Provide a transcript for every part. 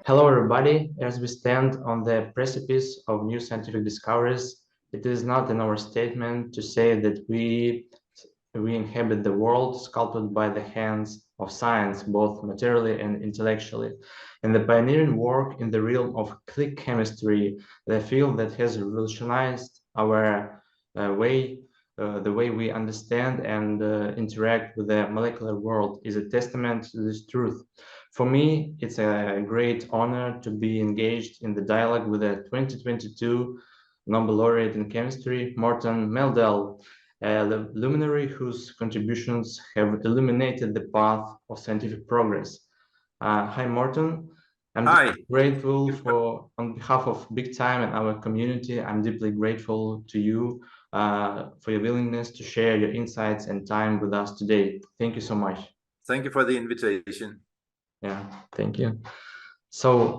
Hello, everybody. As we stand on the precipice of new scientific discoveries, it is not an overstatement to say that we inhabit the world sculpted by the hands of science, both materially and intellectually. And the pioneering work in the realm of click chemistry, the field that has revolutionized our the way we understand and interact with the molecular world, is a testament to this truth. For me, it's a great honor to be engaged in the dialogue with the 2022 Nobel laureate in chemistry, Morten Meldal, a luminary whose contributions have illuminated the path of scientific progress. Hi, Morten. I'm Hi. deeply grateful on behalf of Big Time and our community, I'm deeply grateful to you for your willingness to share your insights and time with us today. Thank you so much. Thank you for the invitation. Yeah, thank you. So,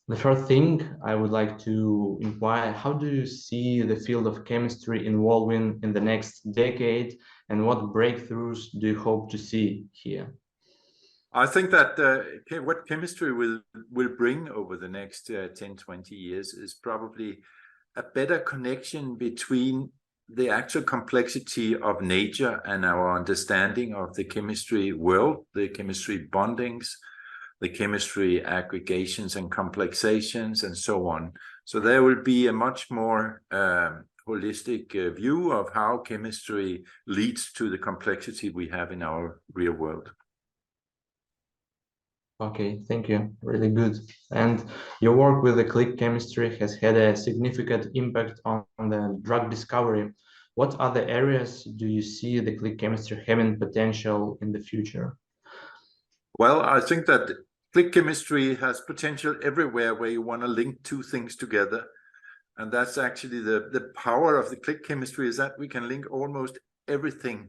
the first thing I would like to inquire, how do you see the field of chemistry evolving in the next decade, and what breakthroughs do you hope to see here? I think that what chemistry will bring over the next 10, 20 years is probably a better connection between the actual complexity of nature and our understanding of the chemistry world, the chemistry bondings, the chemistry aggregations and complexations, and so on. So there will be a much more holistic view of how chemistry leads to the complexity we have in our real world. Okay, thank you. Really good. And your work with the click chemistry has had a significant impact on the drug discovery. What other areas do you see the click chemistry having potential in the future? Well, I think that click chemistry has potential everywhere where you want to link two things together. And that's actually the power of the click chemistry, is that we can link almost everything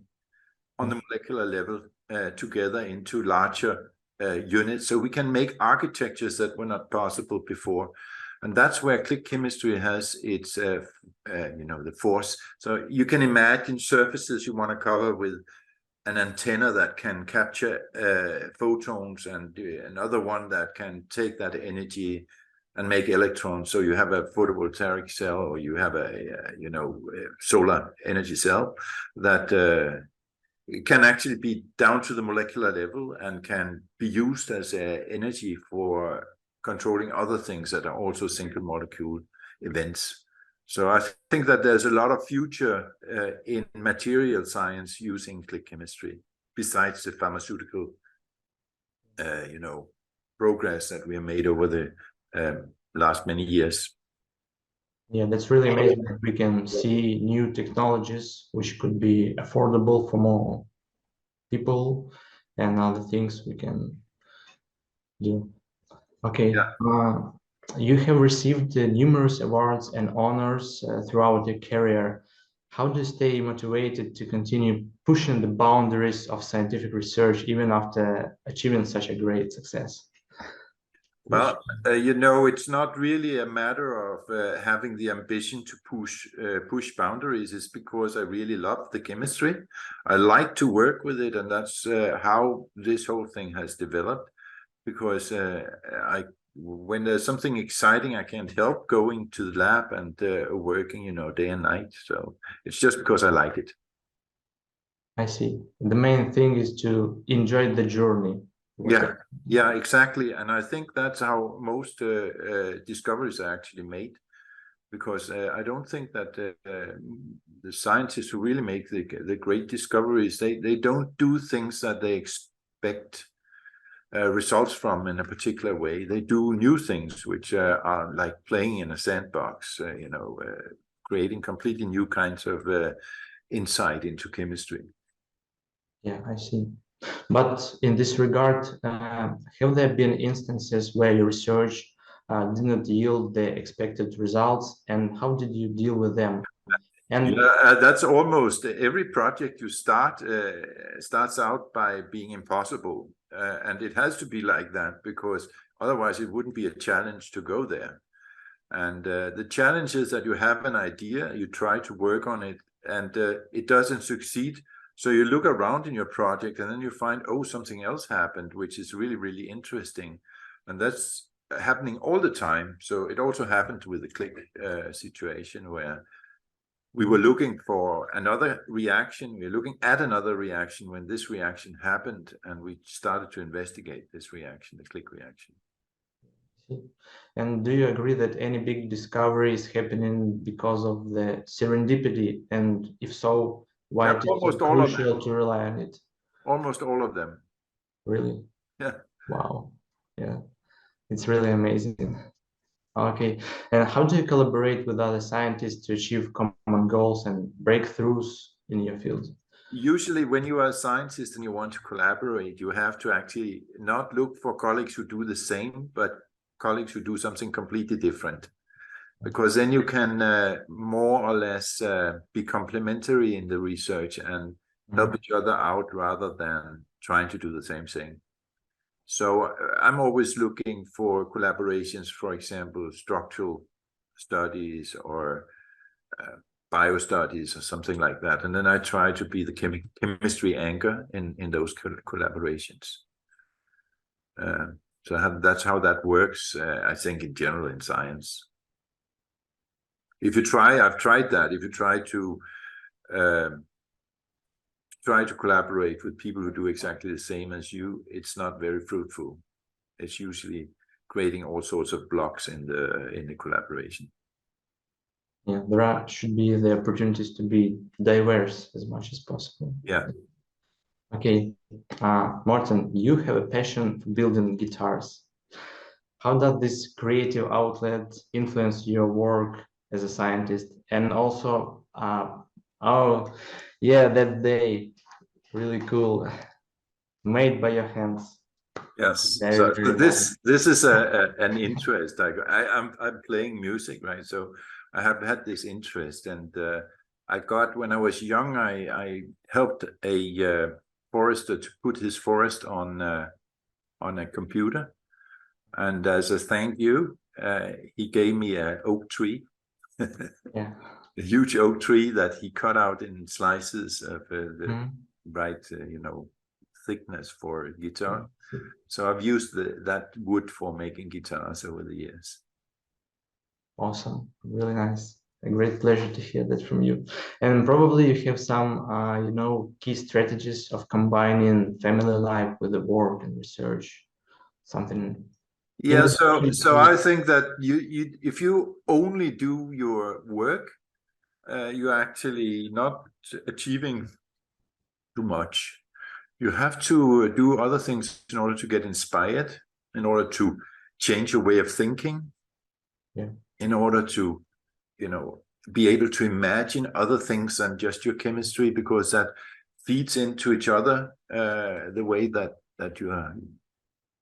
on the molecular level together into larger units. So we can make architectures that were not possible before. And that's where click chemistry has its, the force. So you can imagine surfaces you want to cover with an antenna that can capture photons, and another one that can take that energy and make electrons. So you have a photovoltaic cell, or you have a solar energy cell that can actually be down to the molecular level and can be used as energy for controlling other things that are also single molecule events. So I think that there's a lot of future in material science using click chemistry, besides the pharmaceutical, progress that we have made over the last many years. Yeah, that's really amazing that we can see new technologies which could be affordable for more people and other things we can do. Okay. Yeah. You have received numerous awards and honors throughout your career. How do you stay motivated to continue pushing the boundaries of scientific research even after achieving such a great success? Well, it's not really a matter of having the ambition to push boundaries. It's because I really love the chemistry. I like to work with it, and that's how this whole thing has developed. Because when there's something exciting, I can't help going to the lab and working, day and night. So it's just because I like it. I see. The main thing is to enjoy the journey. Yeah, exactly. And I think that's how most discoveries are actually made, because I don't think that the scientists who really make the great discoveries, they don't do things that they expect results from in a particular way. They do new things, which are like playing in a sandbox, creating completely new kinds of insight into chemistry. Yeah, I see. But in this regard, have there been instances where your research did not yield the expected results, and how did you deal with them? And That's almost every project you starts out by being impossible, and it has to be like that, because otherwise it wouldn't be a challenge to go there. And the challenge is that you have an idea, you try to work on it, and it doesn't succeed. So you look around in your project, and then you find, oh, something else happened, which is really, really interesting. And that's happening all the time. So it also happened with the click situation where we were looking for another reaction. We were looking at another reaction when this reaction happened, and we started to investigate this reaction, the click reaction. And do you agree that any big discovery is happening because of the serendipity? And if so, why it is so Almost all of them. crucial to rely on it? Almost all of them. Really? Yeah. Wow. Yeah, it's really amazing. Okay, and how do you collaborate with other scientists to achieve common goals and breakthroughs in your field? Usually when you are a scientist and you want to collaborate, you have to actually not look for colleagues who do the same, but colleagues who do something completely different. Because then you can more or less be complementary in the research and help each other out rather than trying to do the same thing. So I'm always looking for collaborations, for example, structural studies or bio studies or something like that. And then I try to be the chemistry anchor in those collaborations. So that's how that works, I think, in general in science. If you try, I've tried that. If you try to collaborate with people who do exactly the same as you, it's not very fruitful. It's usually creating all sorts of blocks in the collaboration. Yeah, should be the opportunities to be diverse as much as possible. Yeah. Okay, Morten, you have a passion for building guitars. How does this creative outlet influence your work as a scientist? And also, oh, yeah, that day, really cool, made by your hands. Yes. Very, So very this nice. this is an interest. I'm playing music, right? So I have had this interest, and I got when I was young. I helped a forester to put his forest on a computer, and as a thank you, he gave me an oak tree, Yeah. a huge oak tree that he cut out in slices of the right, thickness for a guitar. So I've used that wood for making guitars over the years. Awesome, really nice. A great pleasure to hear that from you. And probably you have some, key strategies of combining family life with the work and research. Something. Yeah, so I think that you if you only do your work, you're actually not achieving too much. You have to do other things in order to get inspired, in order to change your way of thinking, in order to, be able to imagine other things than just your chemistry, because that feeds into each other, the way that you are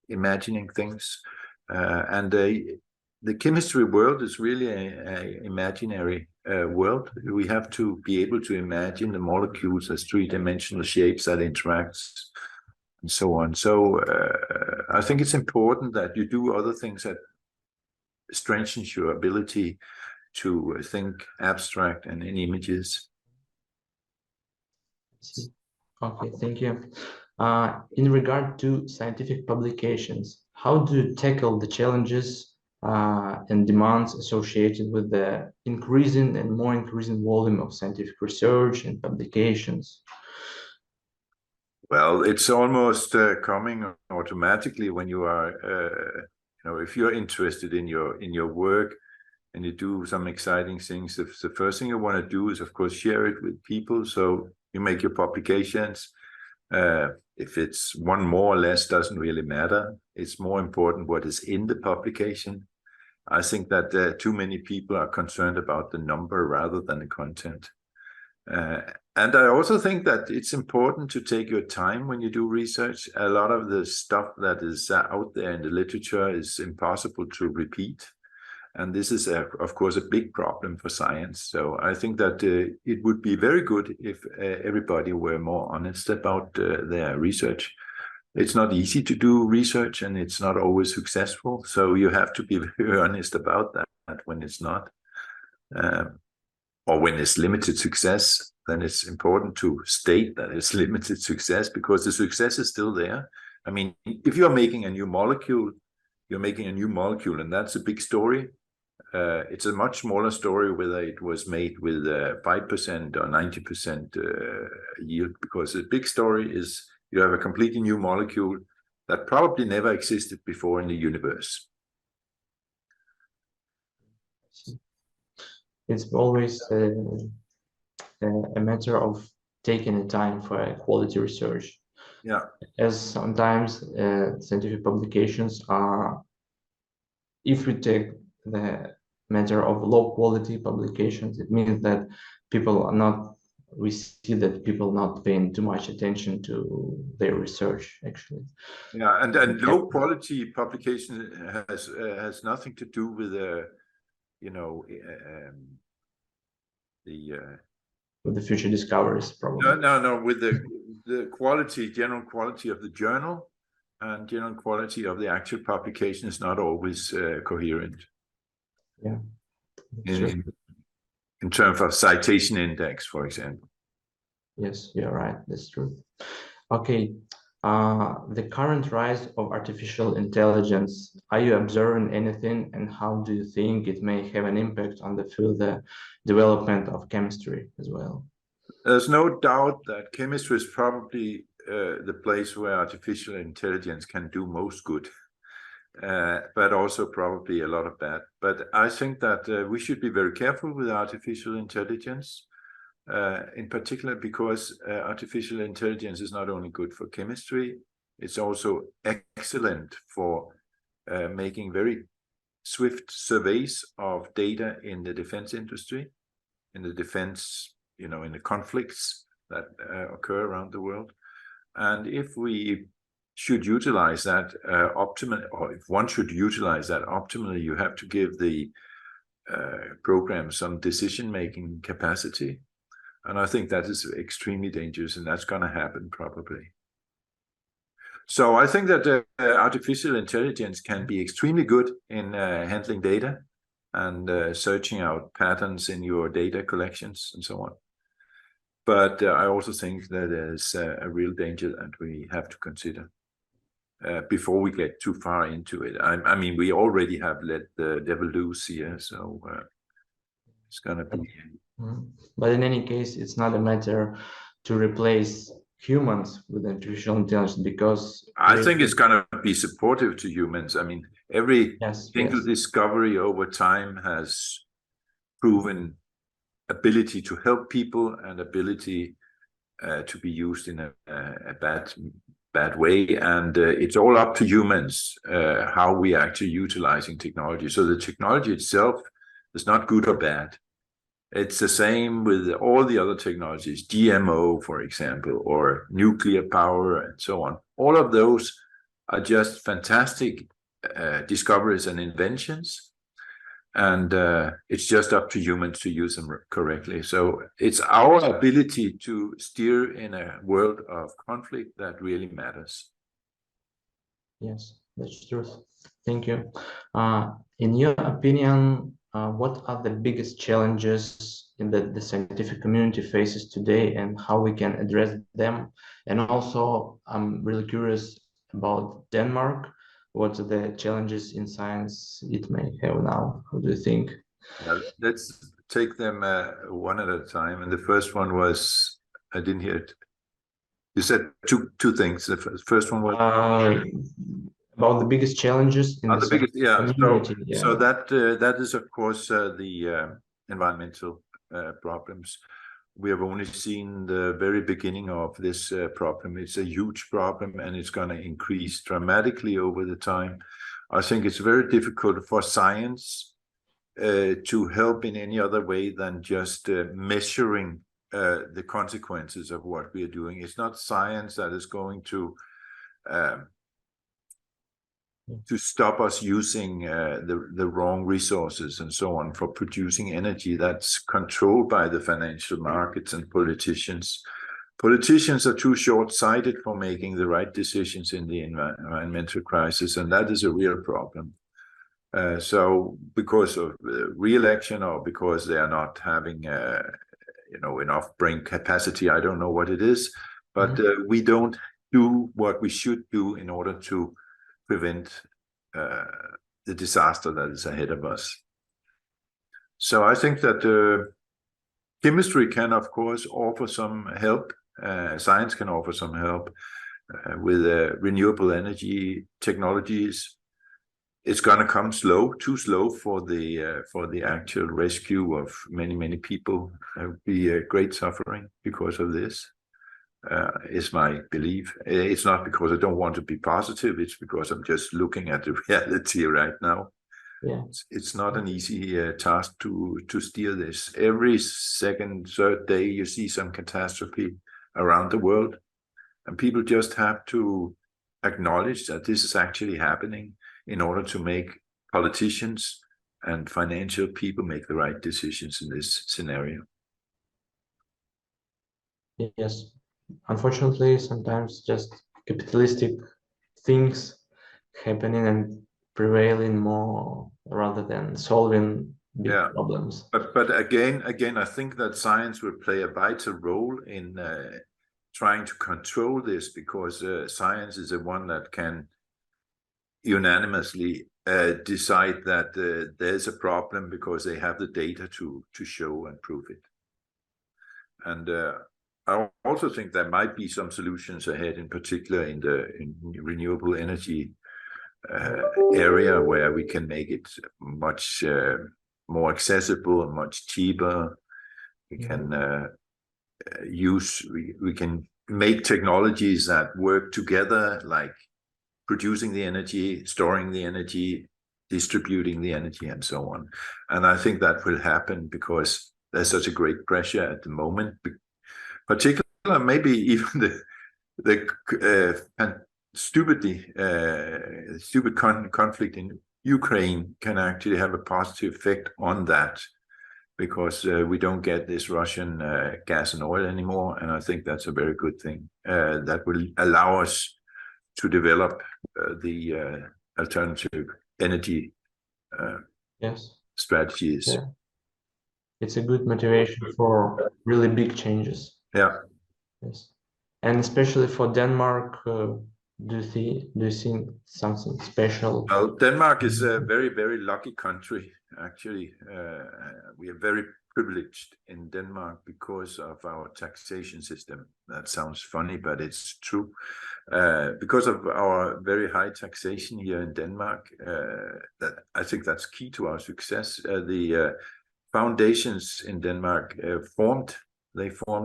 imagining things. And the chemistry world is really a imaginary world. We have to be able to imagine the molecules as three-dimensional shapes that interacts and so on. So I think it's important that you do other things that strengthens your ability to think abstract and in images. Okay, thank you. In regard to scientific publications, how do you tackle the challenges and demands associated with the increasing and more increasing volume of scientific research and publications? Well, it's almost coming automatically when you are, if you're interested in your work and you do some exciting things. The first thing you want to do is, of course, share it with people. So you make your publications. If it's one more or less doesn't really matter. It's more important what is in the publication. I think that too many people are concerned about the number rather than the content. And I also think that it's important to take your time when you do research. A lot of the stuff that is out there in the literature is impossible to repeat. And this is, of course, a big problem for science. So I think that it would be very good if everybody were more honest about their research. It's not easy to do research, and it's not always successful. So you have to be very honest about that when it's not. Or when it's limited success, then it's important to state that it's limited success, because the success is still there. I mean, if you're making a new molecule, you're making a new molecule, and that's a big story. It's a much smaller story whether it was made with 5% or 90% yield, because the big story is you have a completely new molecule that probably never existed before in the universe. It's always a matter of taking the time for quality research. Yeah. As sometimes scientific publications are, if we take the matter of low quality publications, it means that people are not, we see that people not paying too much attention to their research, actually. Yeah, and low quality publication has nothing to do with with the future discoveries, probably. No, with the quality, general quality of the journal, and general quality of the actual publication is not always coherent. Yeah. In terms of citation index, for example. Yes, you're right. That's true. Okay. The current rise of artificial intelligence, are you observing anything, and how do you think it may have an impact on the further development of chemistry as well? There's no doubt that chemistry is probably the place where artificial intelligence can do most good, but also probably a lot of bad. But I think that we should be very careful with artificial intelligence, in particular because artificial intelligence is not only good for chemistry, it's also excellent for making very swift surveys of data in the defense industry, in the defense, in the conflicts that occur around the world. And if we should utilize that optimally, or if one should utilize that optimally, you have to give the program some decision-making capacity. And I think that is extremely dangerous, and that's going to happen probably. So I think that artificial intelligence can be extremely good in handling data and searching out patterns in your data collections and so on. But I also think that there's a real danger that we have to consider before we get too far into it. I mean, we already have let the devil loose here, so it's going to be... But in any case, it's not a matter to replace humans with artificial intelligence, because I think it's going to be supportive to humans. I mean, every single discovery over time has proven ability to help people and ability to be used in a bad way, and it's all up to humans how we are actually utilizing technology. So the technology itself is not good or bad. It's the same with all the other technologies, GMO, for example, or nuclear power and so on. All of those are just fantastic discoveries and inventions. And it's just up to humans to use them correctly. So it's our ability to steer in a world of conflict that really matters. Yes, that's true. Thank you. In your opinion, what are the biggest challenges in the scientific community faces today, and how we can address them? And also, I'm really curious about Denmark. What are the challenges in science it may have now? How do you think? Let's take them one at a time. And the first one was, I didn't hear it. You said two things. The first one was about the biggest challenges in the biggest, community. So that is of course the environmental problems. We have only seen the very beginning of this problem. It's a huge problem, and it's going to increase dramatically over the time. I think it's very difficult for science to help in any other way than just measuring the consequences of what we are doing. It's not science that is going to stop us using the wrong resources and so on for producing energy. That's controlled by the financial markets and politicians. Politicians are too short-sighted for making the right decisions in the environmental crisis, and that is a real problem. So because of re-election, or because they are not having enough brain capacity, I don't know what it is, but we don't do what we should do in order to prevent the disaster that is ahead of us. So I think that chemistry can, of course, offer some help. Science can offer some help with renewable energy technologies. It's going to come too slow for the actual rescue of many people. There will be a great suffering because of this. Is my belief. It's not because I don't want to be positive. It's because I'm just looking at the reality right now. Yeah, it's not an easy task to steer this. Every second, third day, you see some catastrophe around the world, and people just have to acknowledge that this is actually happening in order to make politicians and financial people make the right decisions in this scenario. yes. Unfortunately, sometimes just capitalistic things happening and prevailing more rather than solving big problems. But again, I think that science will play a vital role in trying to control this, because science is the one that can unanimously decide that there's a problem because they have the data to show and prove it. And I also think there might be some solutions ahead, in particular in renewable energy area, where we can make it much more accessible and much cheaper. We can we can make technologies that work together, like producing the energy, storing the energy, distributing the energy, and so on. And I think that will happen because there's such a great pressure at the moment, particularly maybe even the stupid conflict in Ukraine can actually have a positive effect on that, because we don't get this Russian gas and oil anymore, and I think that's a very good thing. That will allow us to develop the alternative energy strategies. Yeah. It's a good motivation for really big changes. Yeah. Yes. And especially for Denmark, do you think something special? Well, Denmark is a very lucky country, actually. We are very privileged in Denmark because of our taxation system. That sounds funny, but it's true. Because of our very high taxation here in Denmark, I think that's key to our success. The foundations in Denmark formed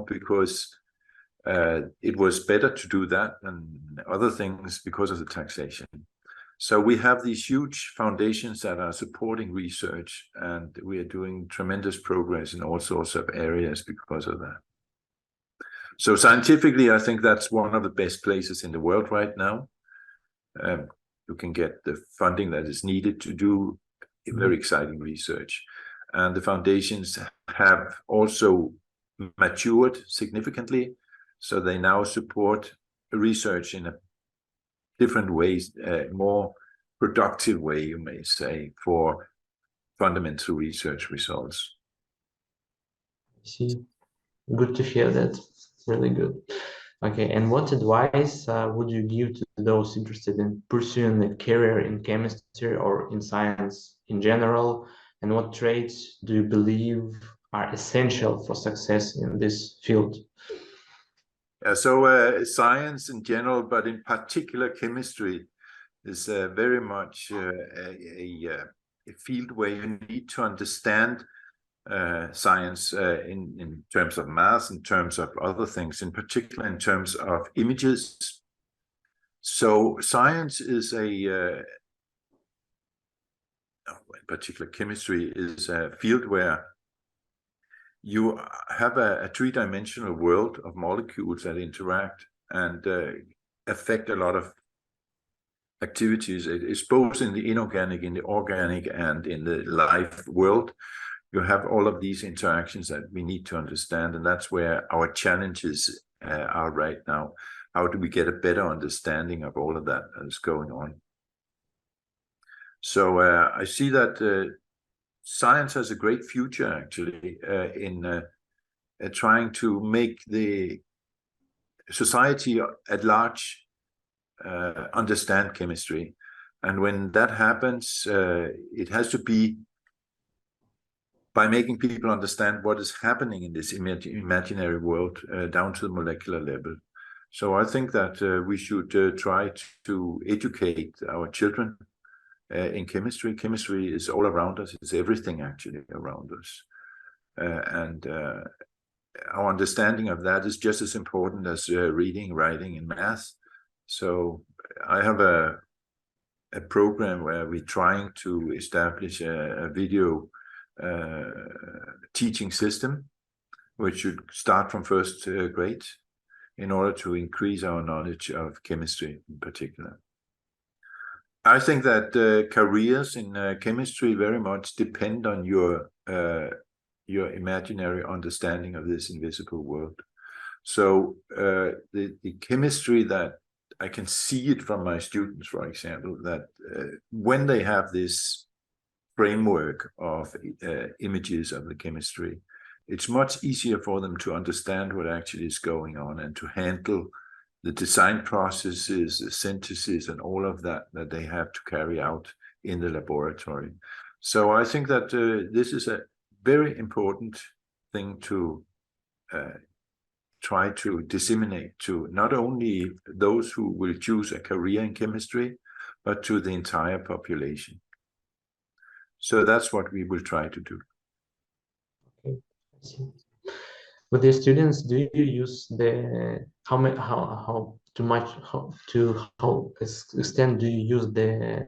because it was better to do that than other things because of the taxation. So we have these huge foundations that are supporting research, and we are doing tremendous progress in all sorts of areas because of that. So scientifically, I think that's one of the best places in the world right now. You can get the funding that is needed to do very exciting research. And the foundations have also matured significantly. So they now support research in a different ways, more productive way, you may say, for fundamental research results. I see. Good to hear that. Really good. Okay, and what advice would you give to those interested in pursuing a career in chemistry or in science in general? And what traits do you believe are essential for success in this field? So science in general, but in particular chemistry, is very much a field where you need to understand science in terms of math, in terms of other things, in particular in terms of images. So science is in particular chemistry is a field where you have a three-dimensional world of molecules that interact and affect a lot of activities. It's both in the inorganic, in the organic, and in the life world. You have all of these interactions that we need to understand, and that's where our challenges are right now. How do we get a better understanding of all of that is going on? So I see that science has a great future, actually, in trying to make the society at large understand chemistry. And when that happens, it has to be by making people understand what is happening in this imaginary world down to the molecular level. So I think that we should try to educate our children in chemistry. Chemistry is all around us. It's everything actually around us. And our understanding of that is just as important as reading, writing, and math. So I have a program where we're trying to establish a video teaching system, which should start from first grade in order to increase our knowledge of chemistry in particular. I think that careers in chemistry very much depend on your imaginary understanding of this invisible world. So the chemistry that I can see it from my students, for example, that when they have this framework of images of the chemistry, it's much easier for them to understand what actually is going on and to handle the design processes, the synthesis, and all of that they have to carry out in the laboratory. So I think that this is a very important thing to try to disseminate to not only those who will choose a career in chemistry, but to the entire population. So that's what we will try to do. Okay, I see. With the students, do you use the how extent do you use the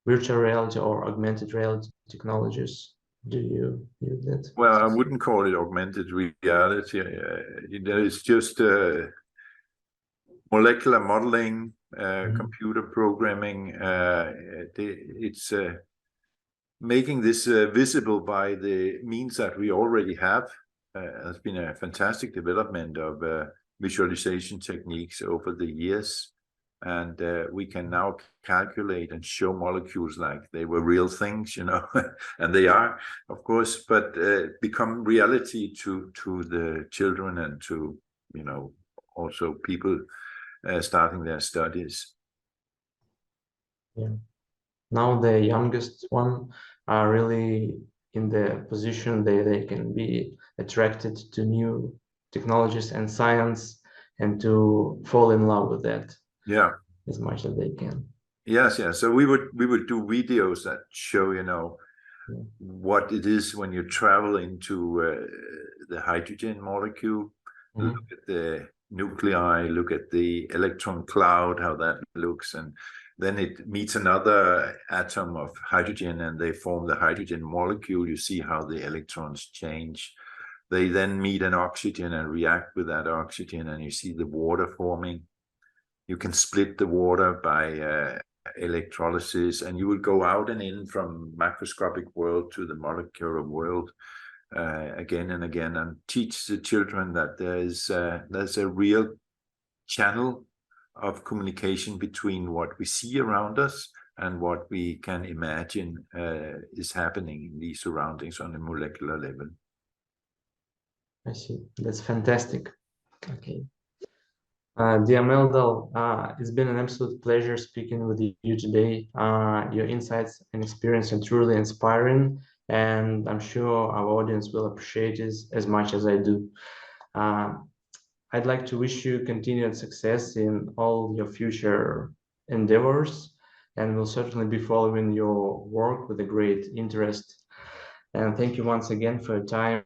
virtual reality or augmented reality technologies? Do you use that? Well, I wouldn't call it augmented reality. It's just molecular modeling, computer programming. It's making this visible by the means that we already have. Has been a fantastic development of visualization techniques over the years. And we can now calculate and show molecules like they were real things, you know, and they are, of course, but become reality to the children and to, you know, also people starting their studies. Yeah. Now the youngest one are really in the position they can be attracted to new technologies and science and to fall in love with that. Yeah, as much as they can. Yes, yeah. So we would do videos that show, you know, what it is when you travel into the hydrogen molecule. Look at the nuclei, look at the electron cloud, how that looks, and then it meets another atom of hydrogen and they form the hydrogen molecule. You see how the electrons change. They then meet an oxygen and react with that oxygen, and you see the water forming. You can split the water by electrolysis, and you will go out and in from macroscopic world to the molecular world again and again, and teach the children that there's a real channel of communication between what we see around us and what we can imagine is happening in these surroundings on a molecular level. I see. That's fantastic. Okay. Dear Meldal, it's been an absolute pleasure speaking with you today. Your insights and experience are truly inspiring, and I'm sure our audience will appreciate it as much as I do. I'd like to wish you continued success in all your future endeavors, and will certainly be following your work with a great interest. And thank you once again for your time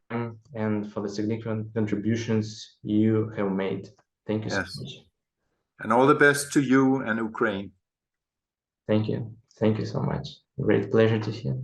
and for the significant contributions you have made. Thank you so much. And all the best to you and Ukraine. Thank you. Thank you so much. Great pleasure to hear.